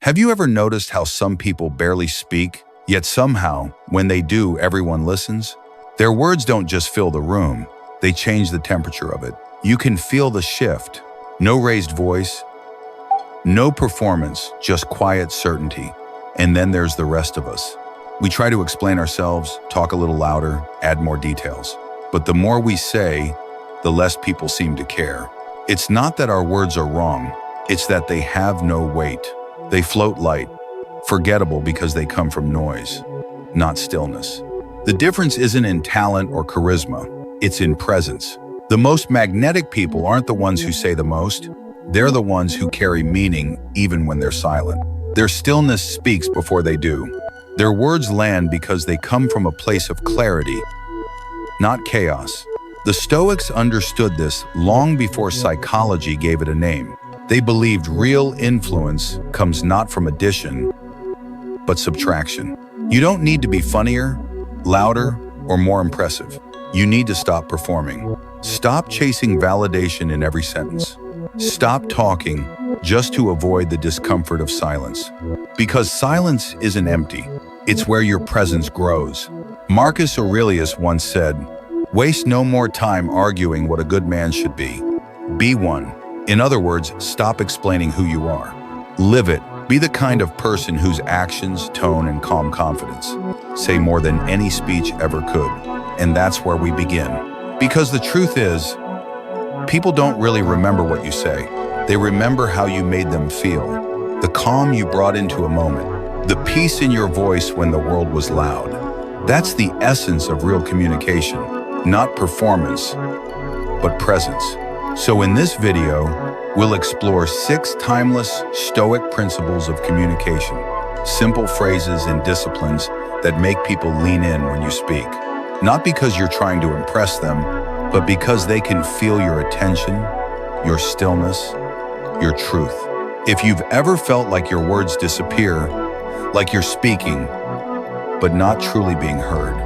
Have you ever noticed how some people barely speak, yet somehow, when they do, everyone listens? Their words don't just fill the room, they change the temperature of it. You can feel the shift. No raised voice, no performance, just quiet certainty. And then there's the rest of us. We try to explain ourselves, talk a little louder, add more details. But the more we say, the less people seem to care. It's not that our words are wrong, it's that they have no weight. They float light, forgettable because they come from noise, not stillness. The difference isn't in talent or charisma, it's in presence. The most magnetic people aren't the ones who say the most, they're the ones who carry meaning even when they're silent. Their stillness speaks before they do. Their words land because they come from a place of clarity, not chaos. The Stoics understood this long before psychology gave it a name. They believed real influence comes not from addition, but subtraction. You don't need to be funnier, louder, or more impressive. You need to stop performing. Stop chasing validation in every sentence. Stop talking just to avoid the discomfort of silence. Because silence isn't empty, it's where your presence grows. Marcus Aurelius once said, "Waste no more time arguing what a good man should be. Be one." In other words, stop explaining who you are. Live it. Be the kind of person whose actions, tone, and calm confidence say more than any speech ever could. And that's where we begin. Because the truth is, people don't really remember what you say. They remember how you made them feel. The calm you brought into a moment. The peace in your voice when the world was loud. That's the essence of real communication. Not performance, but presence. So in this video, we'll explore 6 timeless Stoic principles of communication. Simple phrases and disciplines that make people lean in when you speak. Not because you're trying to impress them, but because they can feel your attention, your stillness, your truth. If you've ever felt like your words disappear, like you're speaking, but not truly being heard,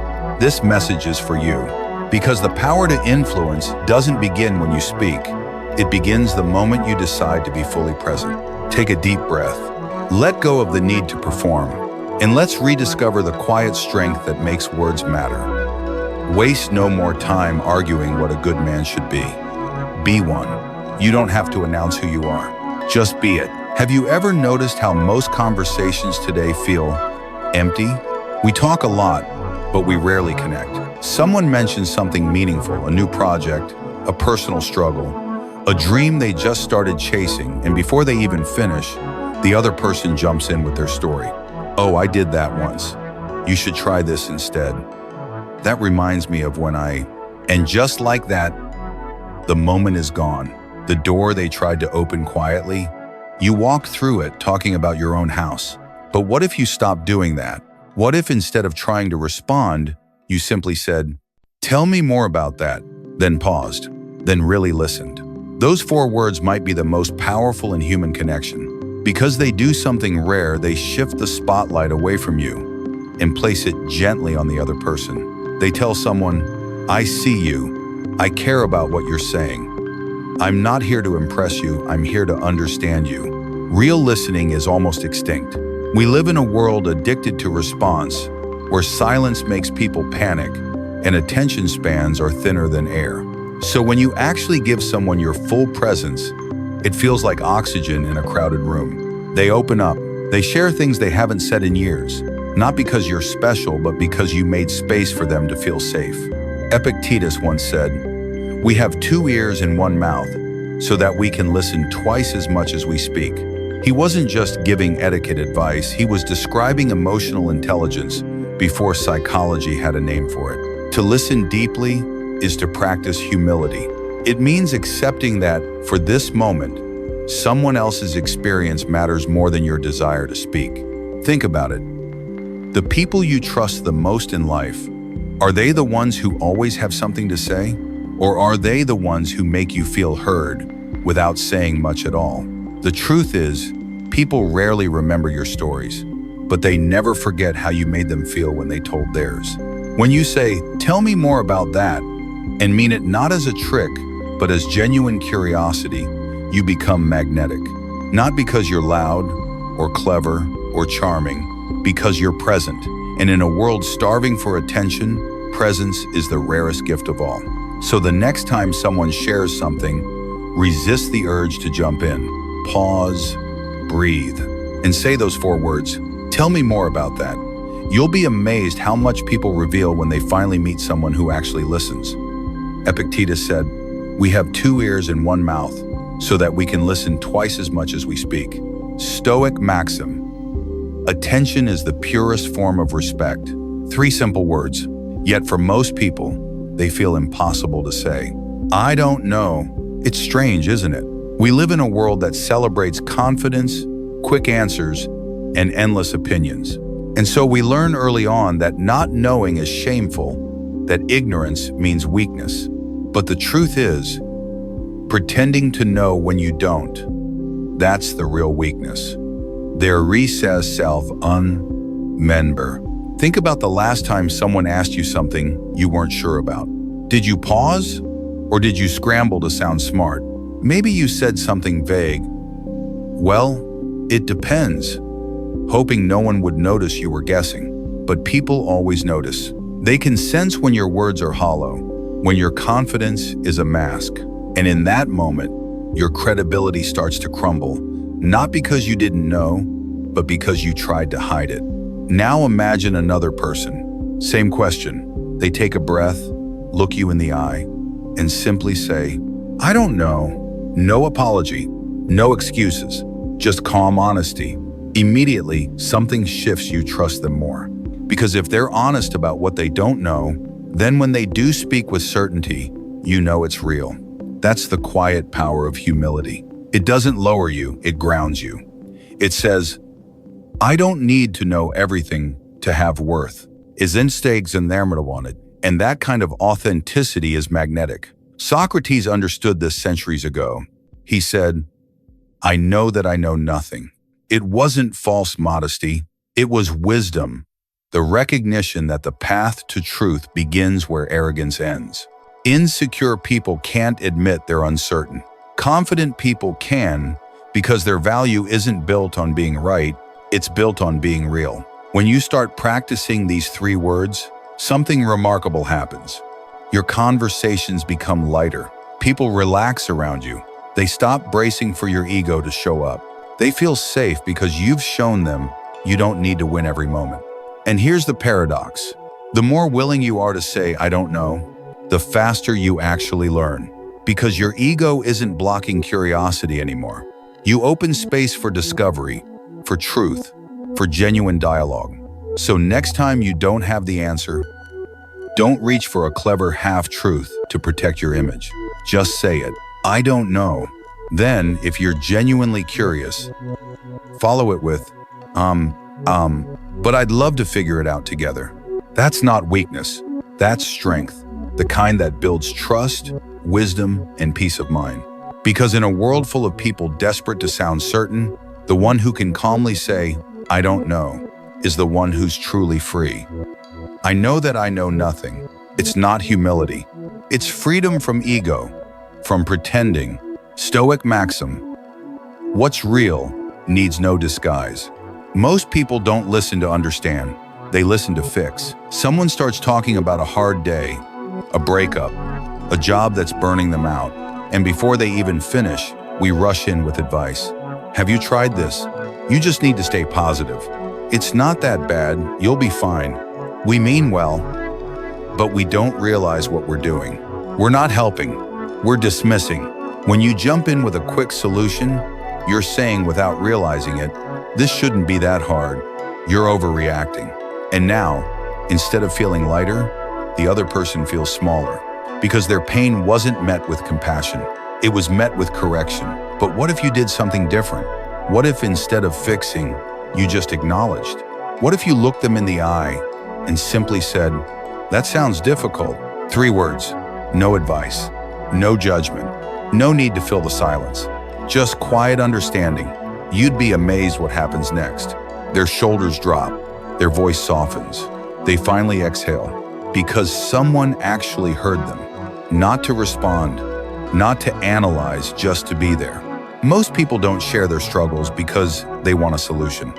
this message is for you. Because the power to influence doesn't begin when you speak. It begins the moment you decide to be fully present. Take a deep breath. Let go of the need to perform. And let's rediscover the quiet strength that makes words matter. Waste no more time arguing what a good man should be. Be one. You don't have to announce who you are. Just be it. Have you ever noticed how most conversations today feel empty? We talk a lot, but we rarely connect. Someone mentions something meaningful, a new project, a personal struggle, a dream they just started chasing, and before they even finish, the other person jumps in with their story. "Oh, I did that once. You should try this instead. That reminds me of when I..." And just like that, the moment is gone. The door they tried to open quietly, you walk through it talking about your own house. But what if you stopped doing that? What if instead of trying to respond, you simply said, "Tell me more about that," then paused, then really listened? Those 4 words might be the most powerful in human connection. Because they do something rare, they shift the spotlight away from you and place it gently on the other person. They tell someone, "I see you. I care about what you're saying. I'm not here to impress you, I'm here to understand you." Real listening is almost extinct. We live in a world addicted to response, where silence makes people panic and attention spans are thinner than air. So when you actually give someone your full presence, it feels like oxygen in a crowded room. They open up, they share things they haven't said in years, not because you're special, but because you made space for them to feel safe. Epictetus once said, "We have 2 ears and 1 mouth, so that we can listen twice as much as we speak." He wasn't just giving etiquette advice, he was describing emotional intelligence before psychology had a name for it. To listen deeply is to practice humility. It means accepting that, for this moment, someone else's experience matters more than your desire to speak. Think about it. The people you trust the most in life, are they the ones who always have something to say? Or are they the ones who make you feel heard without saying much at all? The truth is, people rarely remember your stories, but they never forget how you made them feel when they told theirs. When you say, "Tell me more about that," and mean it not as a trick, but as genuine curiosity, you become magnetic. Not because you're loud or clever or charming because you're present. And in a world starving for attention, presence is the rarest gift of all. So the next time someone shares something, resist the urge to jump in. Pause, breathe, and say those 4 words. Tell me more about that. You'll be amazed how much people reveal when they finally meet someone who actually listens. Epictetus said, "We have 2 ears and 1 mouth, so that we can listen twice as much as we speak." Stoic maxim. Attention is the purest form of respect. 3 simple words, yet for most people, they feel impossible to say. I don't know. It's strange, isn't it? We live in a world that celebrates confidence, quick answers, and endless opinions. And so we learn early on that not knowing is shameful, that ignorance means weakness. But the truth is, pretending to know when you don't, that's the real weakness. Their recess self unmember. Think about the last time someone asked you something you weren't sure about. Did you pause? Or did you scramble to sound smart? Maybe you said something vague. Well, it depends, hoping no one would notice you were guessing. But people always notice. They can sense when your words are hollow, when your confidence is a mask. And in that moment, your credibility starts to crumble, not because you didn't know, but because you tried to hide it. Now imagine another person. Same question. They take a breath, look you in the eye, and simply say, I don't know. No apology, no excuses, just calm honesty. Immediately, something shifts. You trust them more. Because if they're honest about what they don't know, then when they do speak with certainty, you know it's real. That's the quiet power of humility. It doesn't lower you, it grounds you. It says, I don't need to know everything to have worth. Instegs and wanted. And that kind of authenticity is magnetic. Socrates understood this centuries ago. He said, I know that I know nothing. It wasn't false modesty, it was wisdom, the recognition that the path to truth begins where arrogance ends. Insecure people can't admit they're uncertain. Confident people can, because their value isn't built on being right, it's built on being real. When you start practicing these 3 words, something remarkable happens. Your conversations become lighter. People relax around you. They stop bracing for your ego to show up. They feel safe because you've shown them you don't need to win every moment. And here's the paradox. The more willing you are to say, I don't know, the faster you actually learn. Because your ego isn't blocking curiosity anymore. You open space for discovery, for truth, for genuine dialogue. So next time you don't have the answer, don't reach for a clever half-truth to protect your image. Just say it. I don't know. Then, if you're genuinely curious, follow it with, but I'd love to figure it out together. That's not weakness. That's strength. The kind that builds trust, wisdom, and peace of mind. Because in a world full of people desperate to sound certain, the one who can calmly say, I don't know, is the one who's truly free. I know that I know nothing. It's not humility. It's freedom from ego, from pretending. Stoic maxim. What's real needs no disguise. Most people don't listen to understand. They listen to fix. Someone starts talking about a hard day, a breakup, a job that's burning them out. And before they even finish, we rush in with advice. Have you tried this? You just need to stay positive. It's not that bad. You'll be fine. We mean well, but we don't realize what we're doing. We're not helping. We're dismissing. When you jump in with a quick solution, you're saying without realizing it, this shouldn't be that hard. You're overreacting. And now, instead of feeling lighter, the other person feels smaller because their pain wasn't met with compassion. It was met with correction. But what if you did something different? What if instead of fixing, you just acknowledged? What if you looked them in the eye and simply said, that sounds difficult. 3 words, no advice, no judgment, no need to fill the silence, just quiet understanding. You'd be amazed what happens next. Their shoulders drop, their voice softens. They finally exhale because someone actually heard them. Not to respond, not to analyze, just to be there. Most people don't share their struggles because they want a solution.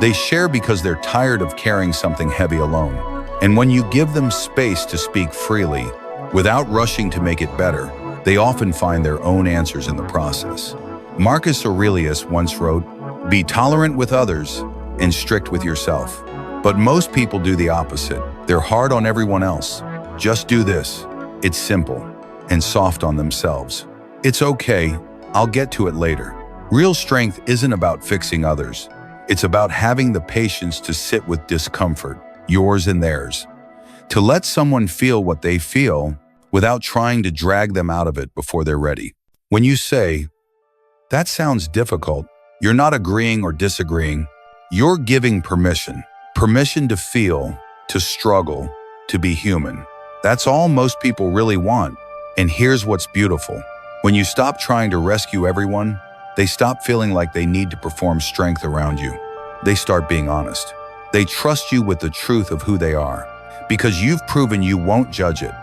They share because they're tired of carrying something heavy alone. And when you give them space to speak freely, without rushing to make it better, they often find their own answers in the process. Marcus Aurelius once wrote, "Be tolerant with others and strict with yourself." But most people do the opposite. They're hard on everyone else. Just do this. It's simple. And soft on themselves. It's okay. I'll get to it later. Real strength isn't about fixing others. It's about having the patience to sit with discomfort, yours and theirs. To let someone feel what they feel without trying to drag them out of it before they're ready. When you say, "That sounds difficult," you're not agreeing or disagreeing. You're giving permission. Permission to feel, to struggle, to be human. That's all most people really want. And here's what's beautiful. When you stop trying to rescue everyone, they stop feeling like they need to perform strength around you. They start being honest. They trust you with the truth of who they are, because you've proven you won't judge it.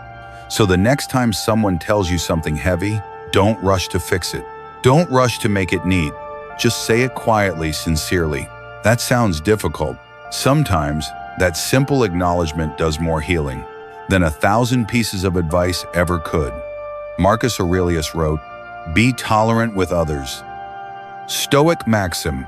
So the next time someone tells you something heavy, don't rush to fix it. Don't rush to make it neat. Just say it quietly, sincerely. "That sounds difficult." Sometimes that simple acknowledgement does more healing than 1,000 pieces of advice ever could. Marcus Aurelius wrote, "Be tolerant with others." Stoic maxim,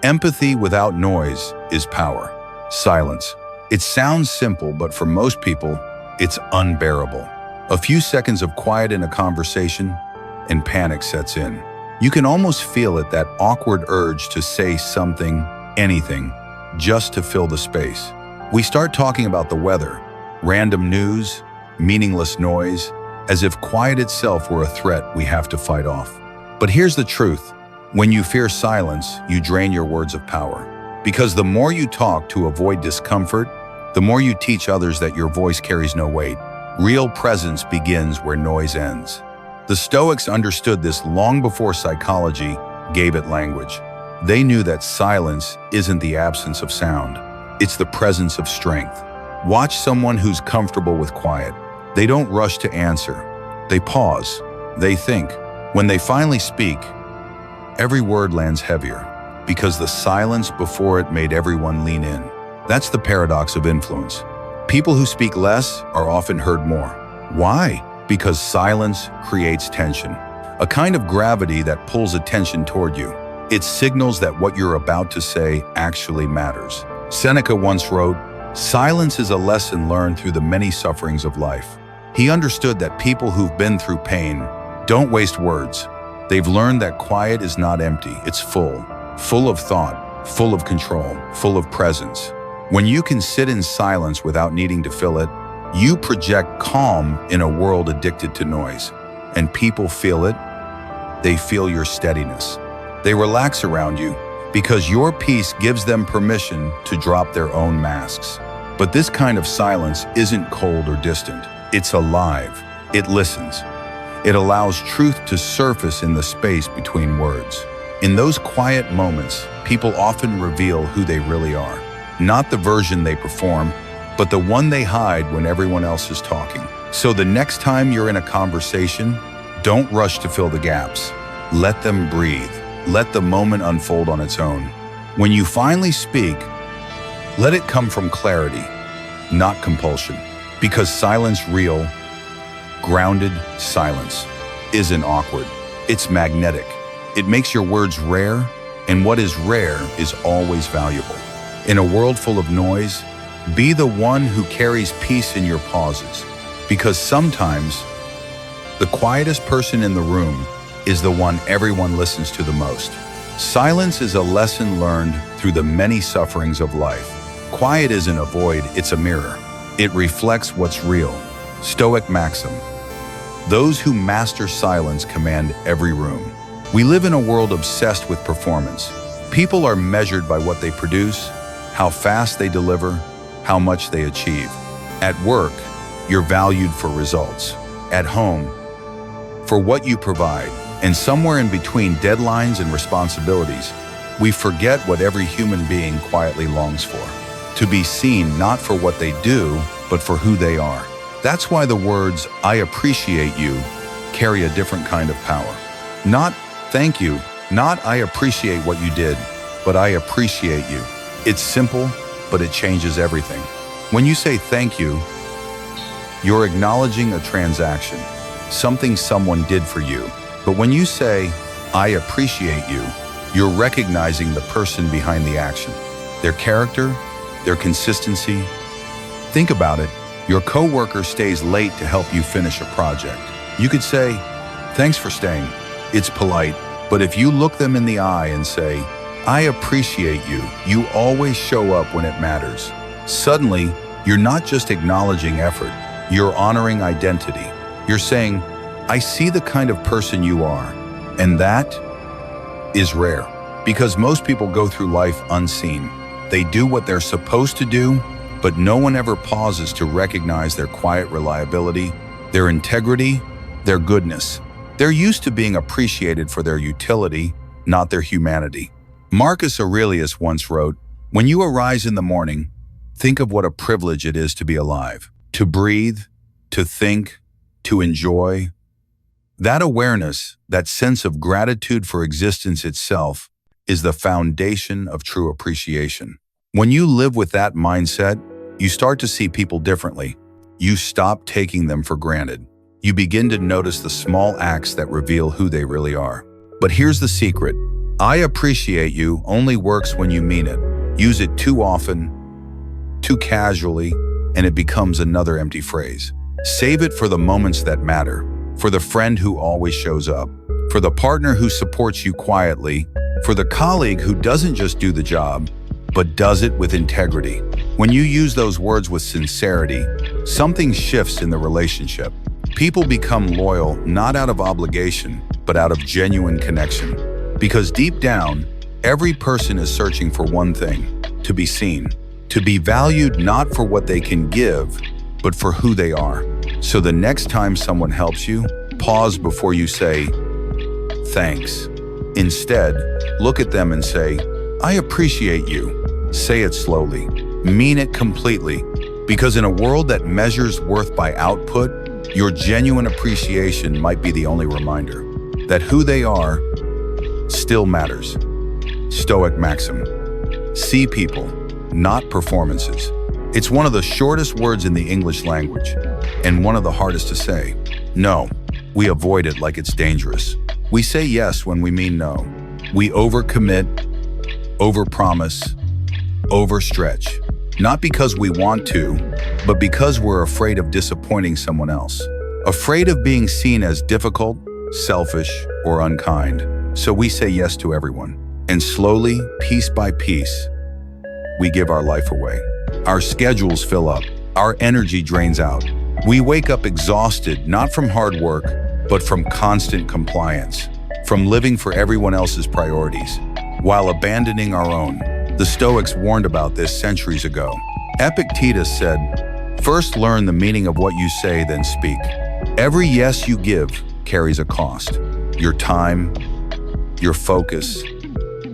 "Empathy without noise is power." Silence. It sounds simple, but for most people, it's unbearable. A few seconds of quiet in a conversation, and panic sets in. You can almost feel it, that awkward urge to say something, anything, just to fill the space. We start talking about the weather, random news, meaningless noise, as if quiet itself were a threat we have to fight off. But here's the truth. When you fear silence, you drain your words of power. Because the more you talk to avoid discomfort, the more you teach others that your voice carries no weight. Real presence begins where noise ends. The Stoics understood this long before psychology gave it language. They knew that silence isn't the absence of sound. It's the presence of strength. Watch someone who's comfortable with quiet. They don't rush to answer. They pause. They think. When they finally speak, every word lands heavier, because the silence before it made everyone lean in. That's the paradox of influence. People who speak less are often heard more. Why? Because silence creates tension, a kind of gravity that pulls attention toward you. It signals that what you're about to say actually matters. Seneca once wrote, "Silence is a lesson learned through the many sufferings of life." He understood that people who've been through pain don't waste words. They've learned that quiet is not empty, it's full of thought, full of control, full of presence. When you can sit in silence without needing to fill it, you project calm in a world addicted to noise. And people feel it. They feel your steadiness. They relax around you because your peace gives them permission to drop their own masks. But this kind of silence isn't cold or distant. It's alive. It listens. It allows truth to surface in the space between words. In those quiet moments, people often reveal who they really are. Not the version they perform, but the one they hide when everyone else is talking. So the next time you're in a conversation, don't rush to fill the gaps. Let them breathe. Let the moment unfold on its own. When you finally speak, let it come from clarity, not compulsion. Because silence, real, grounded silence, isn't awkward. It's magnetic. It makes your words rare, and what is rare is always valuable. In a world full of noise, be the one who carries peace in your pauses. Because sometimes, the quietest person in the room is the one everyone listens to the most. Silence is a lesson learned through the many sufferings of life. Quiet isn't a void, it's a mirror. It reflects what's real. Stoic maxim. Those who master silence command every room. We live in a world obsessed with performance. People are measured by what they produce, how fast they deliver, how much they achieve. At work, you're valued for results. At home, for what you provide. And somewhere in between deadlines and responsibilities, we forget what every human being quietly longs for. To be seen not for what they do, but for who they are. That's why the words, "I appreciate you," carry a different kind of power. Not Thank you, not I appreciate what you did, but I appreciate you. It's simple, but it changes everything. When you say thank you, you're acknowledging a transaction, something someone did for you. But when you say, I appreciate you, you're recognizing the person behind the action, their character, their consistency. Think about it. Your coworker stays late to help you finish a project. You could say, thanks for staying. It's polite, but if you look them in the eye and say, I appreciate you, you always show up when it matters. Suddenly, you're not just acknowledging effort, you're honoring identity. You're saying, I see the kind of person you are, and that is rare, because most people go through life unseen. They do what they're supposed to do, but no one ever pauses to recognize their quiet reliability, their integrity, their goodness. They're used to being appreciated for their utility, not their humanity. Marcus Aurelius once wrote, when you arise in the morning, think of what a privilege it is to be alive, to breathe, to think, to enjoy. That awareness, that sense of gratitude for existence itself, is the foundation of true appreciation. When you live with that mindset, you start to see people differently. You stop taking them for granted. You begin to notice the small acts that reveal who they really are. But here's the secret. I appreciate you only works when you mean it. Use it too often, too casually, and it becomes another empty phrase. Save it for the moments that matter, for the friend who always shows up, for the partner who supports you quietly, for the colleague who doesn't just do the job, but does it with integrity. When you use those words with sincerity, something shifts in the relationship. People become loyal not out of obligation, but out of genuine connection. Because deep down, every person is searching for one thing, to be seen, to be valued not for what they can give, but for who they are. So the next time someone helps you, pause before you say, thanks. Instead, look at them and say, I appreciate you. Say it slowly. Mean it completely. Because in a world that measures worth by output, your genuine appreciation might be the only reminder that who they are still matters. Stoic maxim. See people, not performances. It's one of the shortest words in the English language, and one of the hardest to say. No, we avoid it like it's dangerous. We say yes when we mean no. We overcommit, overpromise, overstretch. Not because we want to, but because we're afraid of disappointing someone else. Afraid of being seen as difficult, selfish, or unkind. So we say yes to everyone. And slowly, piece by piece, we give our life away. Our schedules fill up. Our energy drains out. We wake up exhausted, not from hard work, but from constant compliance, from living for everyone else's priorities, while abandoning our own. The Stoics warned about this centuries ago. Epictetus said, first learn the meaning of what you say, then speak. Every yes you give carries a cost. Your time, your focus,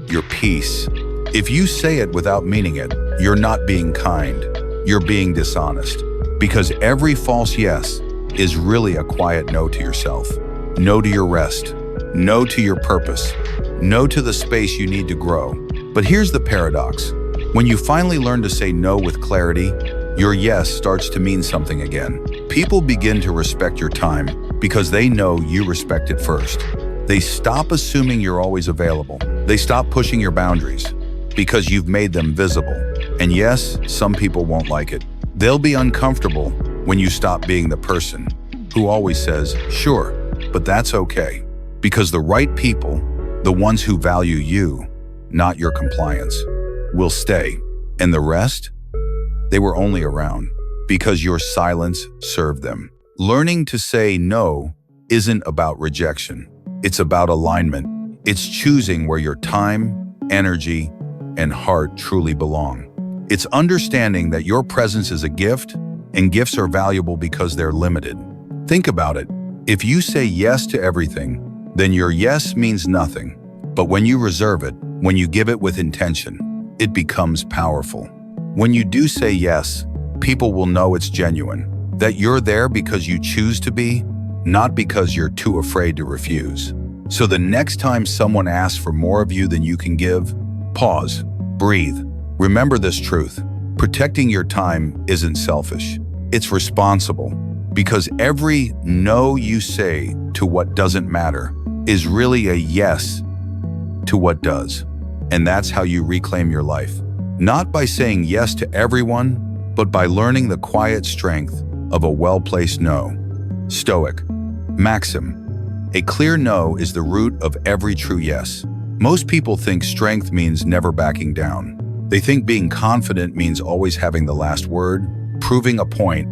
your peace. If you say it without meaning it, you're not being kind. You're being dishonest. Because every false yes is really a quiet no to yourself. No to your rest. No to your purpose. No to the space you need to grow. But here's the paradox. When you finally learn to say no with clarity, your yes starts to mean something again. People begin to respect your time because they know you respect it first. They stop assuming you're always available. They stop pushing your boundaries because you've made them visible. And yes, some people won't like it. They'll be uncomfortable when you stop being the person who always says, sure, but that's okay. Because the right people, the ones who value you, not your compliance, will stay. And the rest? They were only around because your silence served them. Learning to say no isn't about rejection. It's about alignment. It's choosing where your time, energy, and heart truly belong. It's understanding that your presence is a gift, and gifts are valuable because they're limited. Think about it. If you say yes to everything, then your yes means nothing. But when you reserve it, when you give it with intention, it becomes powerful. When you do say yes, people will know it's genuine, that you're there because you choose to be, not because you're too afraid to refuse. So the next time someone asks for more of you than you can give, pause, breathe. Remember this truth. Protecting your time isn't selfish. It's responsible. Because every no you say to what doesn't matter is really a yes to what does. And that's how you reclaim your life. Not by saying yes to everyone, but by learning the quiet strength of a well-placed no. Stoic maxim. A clear no is the root of every true yes. Most people think strength means never backing down. They think being confident means always having the last word, proving a point,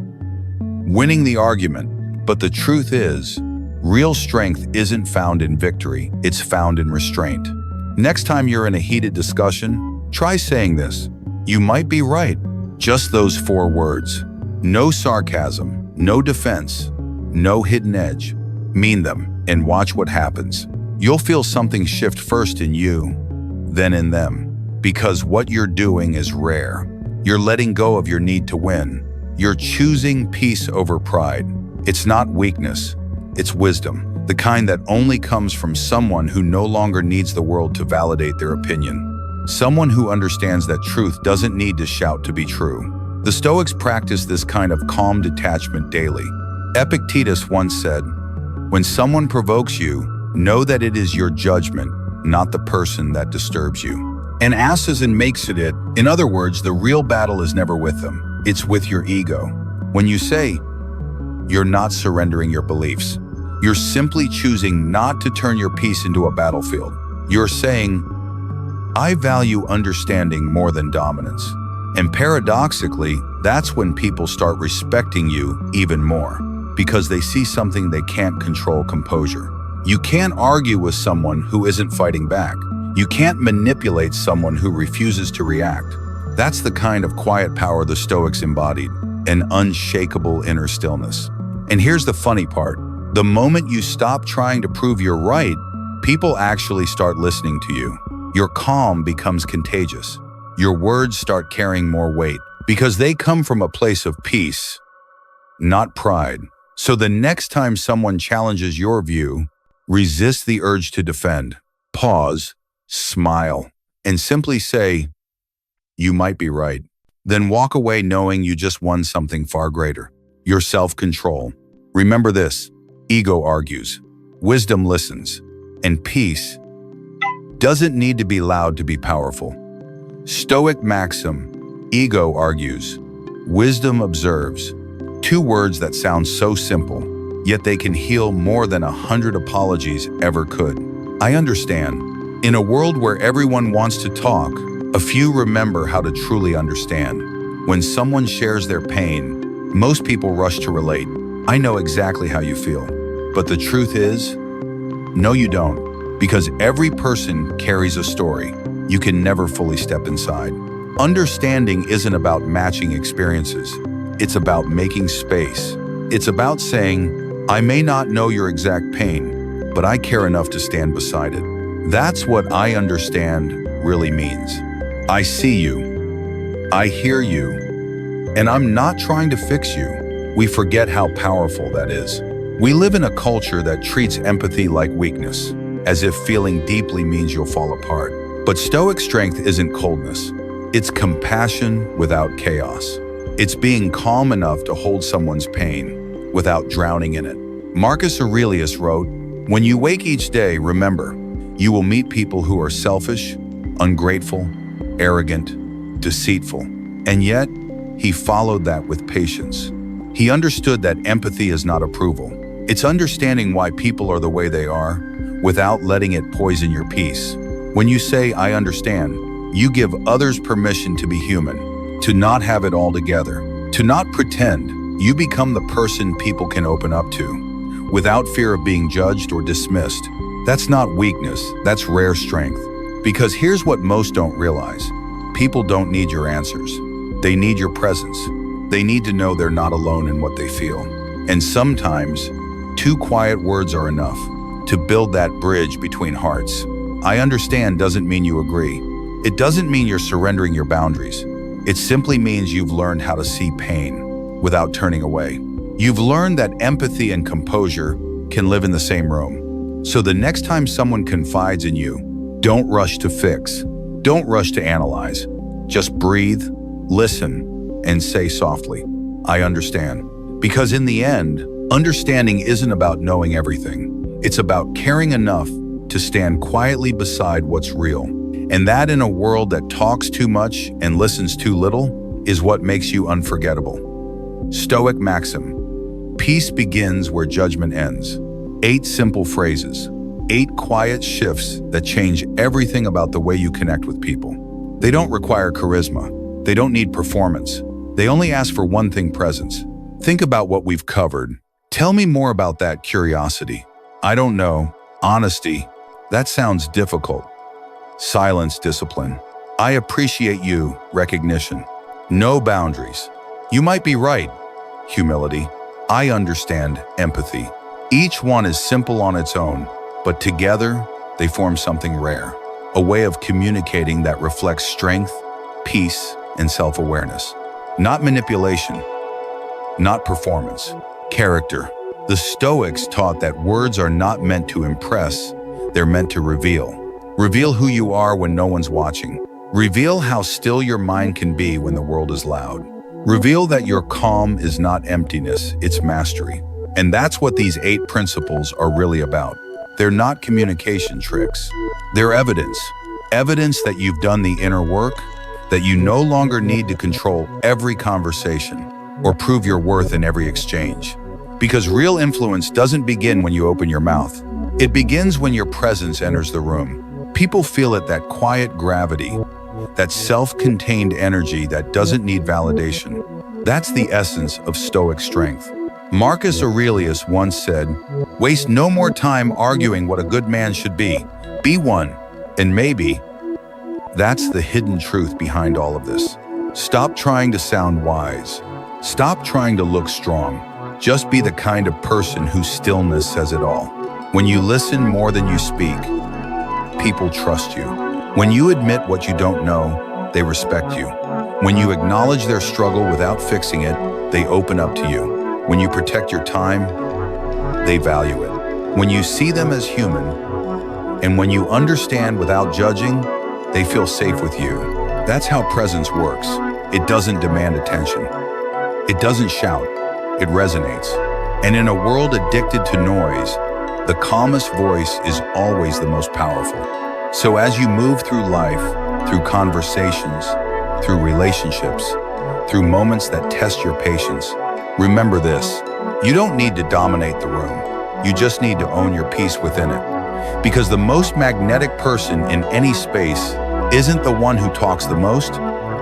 winning the argument. But the truth is, real strength isn't found in victory, it's found in restraint. Next time you're in a heated discussion, try saying this. You might be right. Just those 4 words. No sarcasm, no defense, no hidden edge. Mean them and watch what happens. You'll feel something shift first in you, then in them. Because what you're doing is rare. You're letting go of your need to win. You're choosing peace over pride. It's not weakness, it's wisdom. The kind that only comes from someone who no longer needs the world to validate their opinion. Someone who understands that truth doesn't need to shout to be true. The Stoics practice this kind of calm detachment daily. Epictetus once said, "When someone provokes you, know that it is your judgment, not the person that disturbs you." And asses and makes it. In other words, the real battle is never with them. It's with your ego. When you say, you're not surrendering your beliefs. You're simply choosing not to turn your peace into a battlefield. You're saying, I value understanding more than dominance. And paradoxically, that's when people start respecting you even more, because they see something they can't control: composure. You can't argue with someone who isn't fighting back. You can't manipulate someone who refuses to react. That's the kind of quiet power the Stoics embodied, an unshakable inner stillness. And here's the funny part. The moment you stop trying to prove you're right, people actually start listening to you. Your calm becomes contagious. Your words start carrying more weight because they come from a place of peace, not pride. So the next time someone challenges your view, resist the urge to defend. Pause, smile, and simply say, you might be right. Then walk away knowing you just won something far greater: your self-control. Remember this: ego argues, wisdom listens, and peace doesn't need to be loud to be powerful. Stoic maxim: ego argues, wisdom observes. 2 words that sound so simple, yet they can heal more than 100 apologies ever could. I understand. In a world where everyone wants to talk, a few remember how to truly understand. When someone shares their pain, most people rush to relate. I know exactly how you feel. But the truth is, no, you don't. Because every person carries a story. You can never fully step inside. Understanding isn't about matching experiences. It's about making space. It's about saying, I may not know your exact pain, but I care enough to stand beside it. That's what I understand really means. I see you. I hear you. And I'm not trying to fix you. We forget how powerful that is. We live in a culture that treats empathy like weakness, as if feeling deeply means you'll fall apart. But Stoic strength isn't coldness. It's compassion without chaos. It's being calm enough to hold someone's pain without drowning in it. Marcus Aurelius wrote, when you wake each day, remember, you will meet people who are selfish, ungrateful, arrogant, deceitful. And yet, he followed that with patience. He understood that empathy is not approval. It's understanding why people are the way they are without letting it poison your peace. When you say, I understand, you give others permission to be human, to not have it all together, to not pretend. You become the person people can open up to, without fear of being judged or dismissed. That's not weakness, that's rare strength. Because here's what most don't realize. People don't need your answers. They need your presence. They need to know they're not alone in what they feel. And sometimes, 2 quiet words are enough to build that bridge between hearts. I understand doesn't mean you agree. It doesn't mean you're surrendering your boundaries. It simply means you've learned how to see pain without turning away. You've learned that empathy and composure can live in the same room. So the next time someone confides in you, don't rush to fix. Don't rush to analyze. Just breathe, listen, and say softly, I understand. Because in the end, understanding isn't about knowing everything. It's about caring enough to stand quietly beside what's real. And that, in a world that talks too much and listens too little, is what makes you unforgettable. Stoic maxim: peace begins where judgment ends. 8 simple phrases, 8 quiet shifts that change everything about the way you connect with people. They don't require charisma. They don't need performance. They only ask for one thing: presence. Think about what we've covered. Tell me more about that curiosity. I don't know. Honesty. That sounds difficult. Silence, discipline. I appreciate you, recognition. No boundaries. You might be right. Humility. I understand, empathy. Each one is simple on its own, but together they form something rare. A way of communicating that reflects strength, peace, and self-awareness. Not manipulation. Not performance. Character. The Stoics taught that words are not meant to impress, they're meant to reveal. Reveal who you are when no one's watching. Reveal how still your mind can be when the world is loud. Reveal that your calm is not emptiness, it's mastery. And that's what these 8 principles are really about. They're not communication tricks. They're evidence. Evidence that you've done the inner work, that you no longer need to control every conversation or prove your worth in every exchange. Because real influence doesn't begin when you open your mouth. It begins when your presence enters the room. People feel it, that quiet gravity, that self-contained energy that doesn't need validation. That's the essence of Stoic strength. Marcus Aurelius once said, "Waste no more time arguing what a good man should be. Be one." And maybe that's the hidden truth behind all of this. Stop trying to sound wise. Stop trying to look strong. Just be the kind of person whose stillness says it all. When you listen more than you speak, people trust you. When you admit what you don't know, they respect you. When you acknowledge their struggle without fixing it, they open up to you. When you protect your time, they value it. When you see them as human, and when you understand without judging, they feel safe with you. That's how presence works. It doesn't demand attention. It doesn't shout. It resonates. And in a world addicted to noise, the calmest voice is always the most powerful. So as you move through life, through conversations, through relationships, through moments that test your patience, remember this: you don't need to dominate the room. You just need to own your peace within it. Because the most magnetic person in any space isn't the one who talks the most,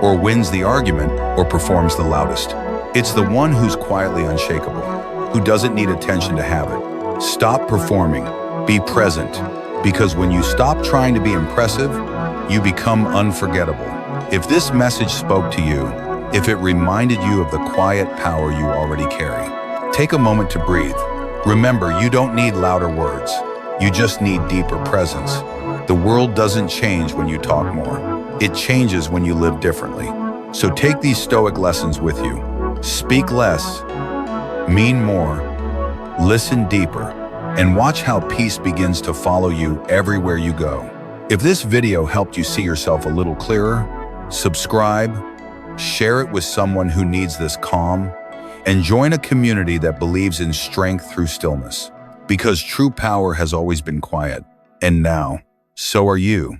or wins the argument, or performs the loudest. It's the one who's quietly unshakable, who doesn't need attention to have it. Stop performing, be present, because when you stop trying to be impressive, you become unforgettable. If this message spoke to you, if it reminded you of the quiet power you already carry, take a moment to breathe. Remember, you don't need louder words. You just need deeper presence. The world doesn't change when you talk more. It changes when you live differently. So take these Stoic lessons with you. Speak less, mean more, listen deeper, and watch how peace begins to follow you everywhere you go. If this video helped you see yourself a little clearer, subscribe, share it with someone who needs this calm, and join a community that believes in strength through stillness. Because true power has always been quiet, and now, so are you.